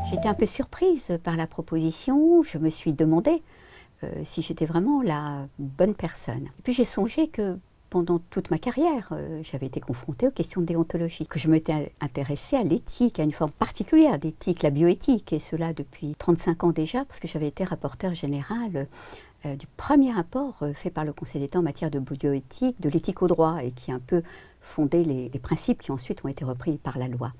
J'étais un peu surprise par la proposition. Je me suis demandé si j'étais vraiment la bonne personne. Et puis j'ai songé que pendant toute ma carrière, j'avais été confrontée aux questions de déontologie, que je m'étais intéressée à l'éthique, à une forme particulière d'éthique, la bioéthique, et cela depuis 35 ans déjà, parce que j'avais été rapporteure générale du premier rapport fait par le Conseil d'État en matière de bioéthique, de l'éthique au droit, et qui a un peu fondé les principes qui ensuite ont été repris par la loi.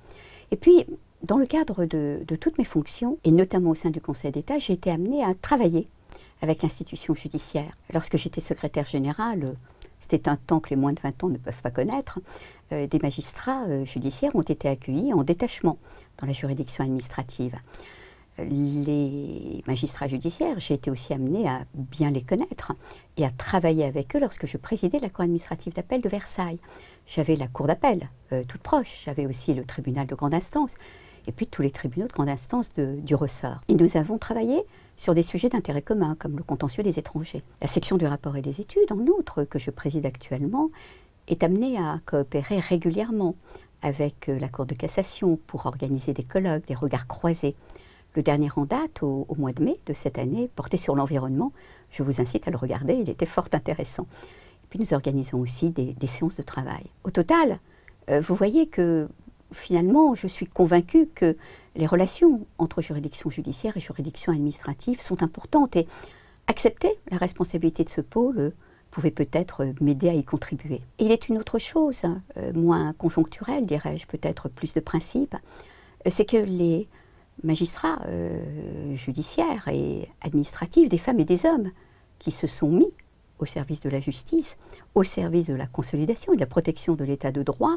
Et puis, dans le cadre de toutes mes fonctions, et notamment au sein du Conseil d'État, j'ai été amenée à travailler avec l'institution judiciaire. Lorsque j'étais secrétaire générale, c'était un temps que les moins de 20 ans ne peuvent pas connaître, des magistrats judiciaires ont été accueillis en détachement dans la juridiction administrative. Les magistrats judiciaires, j'ai été aussi amenée à bien les connaître et à travailler avec eux lorsque je présidais la Cour administrative d'appel de Versailles. J'avais la Cour d'appel toute proche, j'avais aussi le tribunal de grande instance et puis tous les tribunaux de grande instance du ressort. Et nous avons travaillé sur des sujets d'intérêt commun, comme le contentieux des étrangers. La section du rapport et des études, en outre, que je préside actuellement, est amenée à coopérer régulièrement avec la Cour de cassation pour organiser des colloques, des regards croisés. Le dernier en date, au mois de mai de cette année, porté sur l'environnement. Je vous incite à le regarder, il était fort intéressant. Et puis nous organisons aussi des séances de travail. Au total, vous voyez que finalement, je suis convaincue que les relations entre juridiction judiciaire et juridiction administrative sont importantes et accepter la responsabilité de ce pôle pouvait peut-être m'aider à y contribuer. Et il est une autre chose, moins conjoncturelle, dirais-je, peut-être plus de principe, c'est que les magistrats judiciaires et administratifs, des femmes et des hommes qui se sont mis au service de la justice, au service de la consolidation et de la protection de l'état de droit,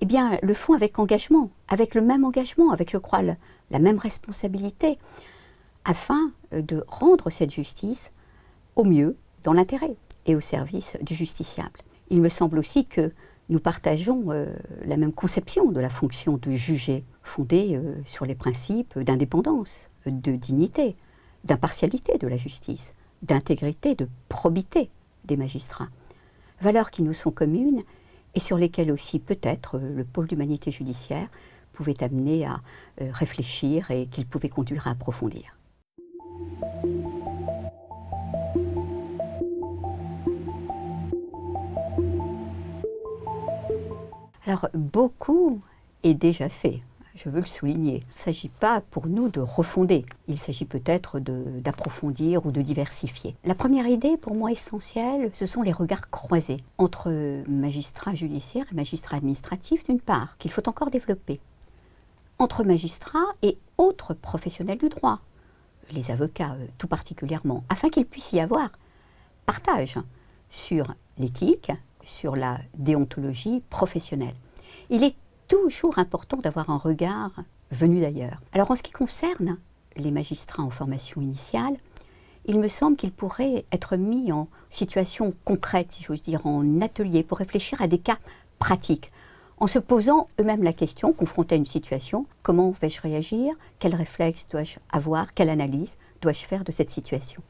eh bien, le font avec engagement, avec le même engagement, avec, je crois, la même responsabilité, afin de rendre cette justice au mieux, dans l'intérêt et au service du justiciable. Il me semble aussi que nous partageons la même conception de la fonction de juger, fondée sur les principes d'indépendance, de dignité, d'impartialité de la justice, d'intégrité, de probité des magistrats. Valeurs qui nous sont communes et sur lesquelles aussi peut-être le pôle d'humanité judiciaire pouvait amener à réfléchir et qu'il pouvait conduire à approfondir. Alors, beaucoup est déjà fait, je veux le souligner. Il ne s'agit pas pour nous de refonder, il s'agit peut-être d'approfondir ou de diversifier. La première idée, pour moi essentielle, ce sont les regards croisés entre magistrats judiciaires et magistrats administratifs d'une part, qu'il faut encore développer, entre magistrats et autres professionnels du droit, les avocats tout particulièrement, afin qu'il puisse y avoir partage sur l'éthique, sur la déontologie professionnelle. Il est toujours important d'avoir un regard venu d'ailleurs. Alors en ce qui concerne les magistrats en formation initiale, il me semble qu'ils pourraient être mis en situation concrète, si j'ose dire, en atelier, pour réfléchir à des cas pratiques, en se posant eux-mêmes la question, confrontés à une situation, comment vais-je réagir, quel réflexe dois-je avoir, quelle analyse dois-je faire de cette situation.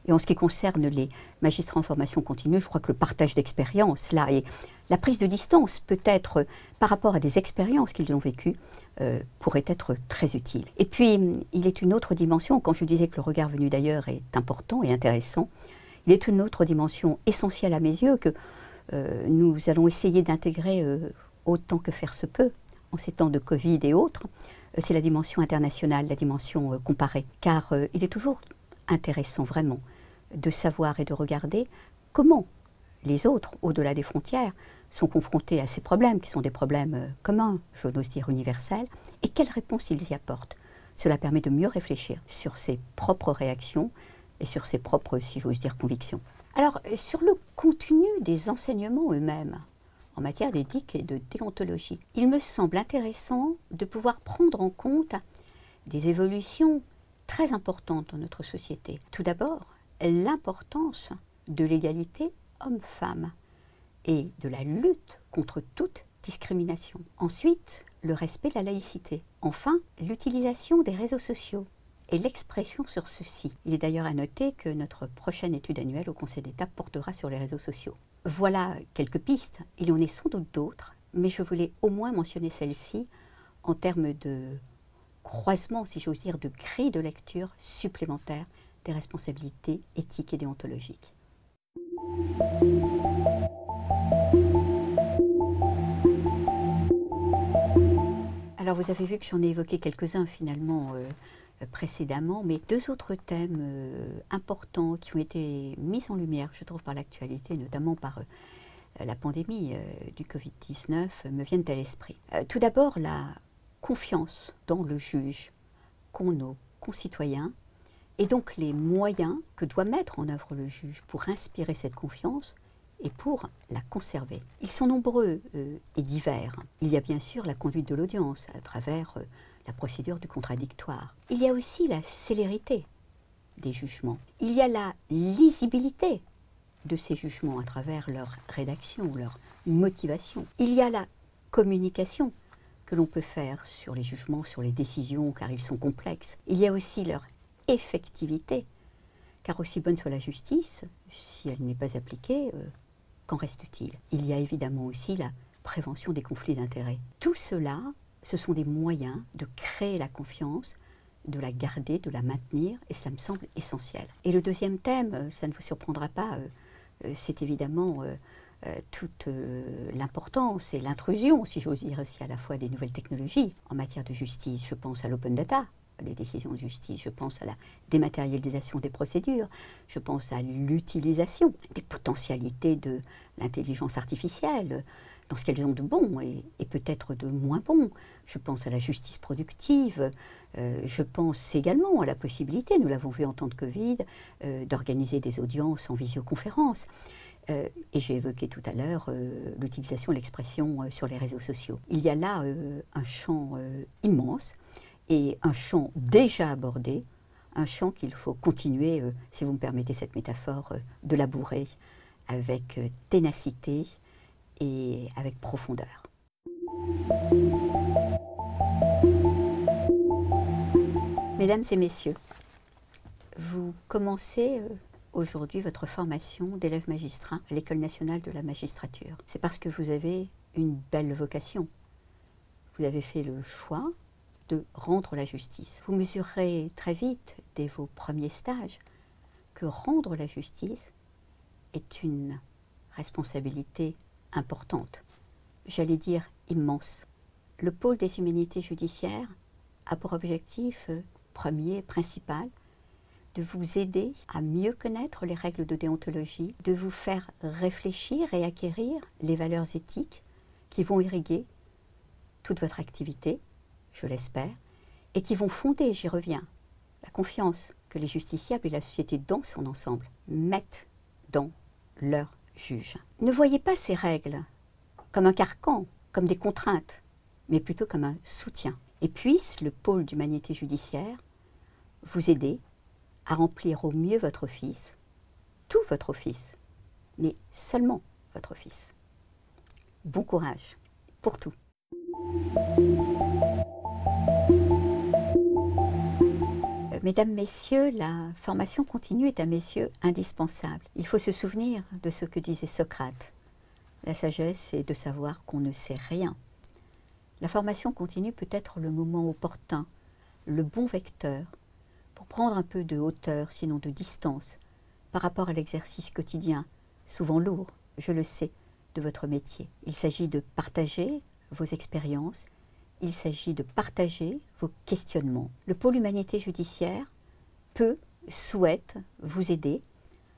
Et en ce qui concerne les magistrats en formation continue, je crois que le partage d'expériences, là, et la prise de distance, peut-être par rapport à des expériences qu'ils ont vécues, pourrait être très utile. Et puis, il est une autre dimension, quand je disais que le regard venu d'ailleurs est important et intéressant, il est une autre dimension essentielle à mes yeux que nous allons essayer d'intégrer autant que faire se peut, en ces temps de Covid et autres, c'est la dimension internationale, la dimension comparée. Car il est toujours intéressant vraiment de savoir et de regarder comment les autres, au-delà des frontières, sont confrontés à ces problèmes qui sont des problèmes communs, je n'ose dire universels, et quelles réponses ils y apportent. Cela permet de mieux réfléchir sur ses propres réactions et sur ses propres, si j'ose dire, convictions. Alors, sur le contenu des enseignements eux-mêmes, en matière d'éthique et de déontologie, il me semble intéressant de pouvoir prendre en compte des évolutions très importantes dans notre société. Tout d'abord, l'importance de l'égalité homme-femme et de la lutte contre toute discrimination. Ensuite, le respect de la laïcité. Enfin, l'utilisation des réseaux sociaux et l'expression sur ceux-ci. Il est d'ailleurs à noter que notre prochaine étude annuelle au Conseil d'État portera sur les réseaux sociaux. Voilà quelques pistes, il y en a sans doute d'autres, mais je voulais au moins mentionner celle-ci en termes de croisement, si j'ose dire, de grille de lecture supplémentaire des responsabilités éthiques et déontologiques. Alors vous avez vu que j'en ai évoqué quelques-uns finalement précédemment, mais deux autres thèmes importants qui ont été mis en lumière, je trouve, par l'actualité, notamment par la pandémie du Covid-19, me viennent à l'esprit. Tout d'abord, la confiance dans le juge qu'ont nos concitoyens, et donc les moyens que doit mettre en œuvre le juge pour inspirer cette confiance et pour la conserver. Ils sont nombreux et divers. Il y a bien sûr la conduite de l'audience à travers la procédure du contradictoire. Il y a aussi la célérité des jugements. Il y a la lisibilité de ces jugements à travers leur rédaction, leur motivation. Il y a la communication que l'on peut faire sur les jugements, sur les décisions, car ils sont complexes. Il y a aussi leur effectivité, car aussi bonne soit la justice, si elle n'est pas appliquée, qu'en reste-t-il? Il y a évidemment aussi la prévention des conflits d'intérêts. Tout cela, ce sont des moyens de créer la confiance, de la garder, de la maintenir, et ça me semble essentiel. Et le deuxième thème, ça ne vous surprendra pas, c'est évidemment toute l'importance et l'intrusion, si j'ose dire aussi, à la fois des nouvelles technologies en matière de justice. Je pense à l'open data, des décisions de justice, je pense à la dématérialisation des procédures, je pense à l'utilisation des potentialités de l'intelligence artificielle, dans ce qu'elles ont de bon et peut-être de moins bon. Je pense à la justice productive, je pense également à la possibilité, nous l'avons vu en temps de Covid, d'organiser des audiences en visioconférence. Et j'ai évoqué tout à l'heure l'utilisation de l'expression sur les réseaux sociaux. Il y a là un champ immense et un champ déjà abordé, un champ qu'il faut continuer, si vous me permettez cette métaphore, de labourer avec ténacité et avec profondeur. Mesdames et messieurs, vous commencez aujourd'hui votre formation d'élève magistrat à l'École nationale de la magistrature. C'est parce que vous avez une belle vocation. Vous avez fait le choix de rendre la justice. Vous mesurerez très vite, dès vos premiers stages, que rendre la justice est une responsabilité importante, j'allais dire immense. Le pôle des humanités judiciaires a pour objectif premier, principal, de vous aider à mieux connaître les règles de déontologie, de vous faire réfléchir et acquérir les valeurs éthiques qui vont irriguer toute votre activité, je l'espère, et qui vont fonder, j'y reviens, la confiance que les justiciables et la société dans son ensemble mettent dans leurs juges. Ne voyez pas ces règles comme un carcan, comme des contraintes, mais plutôt comme un soutien. Et puisse le pôle d'humanité judiciaire vous aider à remplir au mieux votre office, tout votre office, mais seulement votre office. Bon courage pour tout. Mesdames, Messieurs, la formation continue est à mes yeux indispensable. Il faut se souvenir de ce que disait Socrate. La sagesse est de savoir qu'on ne sait rien. La formation continue peut être le moment opportun, le bon vecteur, pour prendre un peu de hauteur, sinon de distance, par rapport à l'exercice quotidien, souvent lourd, je le sais, de votre métier. Il s'agit de partager vos expériences, il s'agit de partager vos questionnements. Le pôle humanité judiciaire souhaite vous aider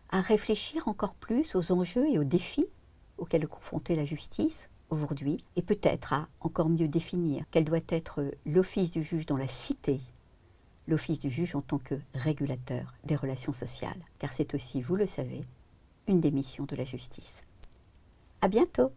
à réfléchir encore plus aux enjeux et aux défis auxquels est confrontée la justice aujourd'hui, et peut-être à encore mieux définir quel doit être l'office du juge dans la cité, l'office du juge en tant que régulateur des relations sociales, car c'est aussi, vous le savez, une des missions de la justice. À bientôt.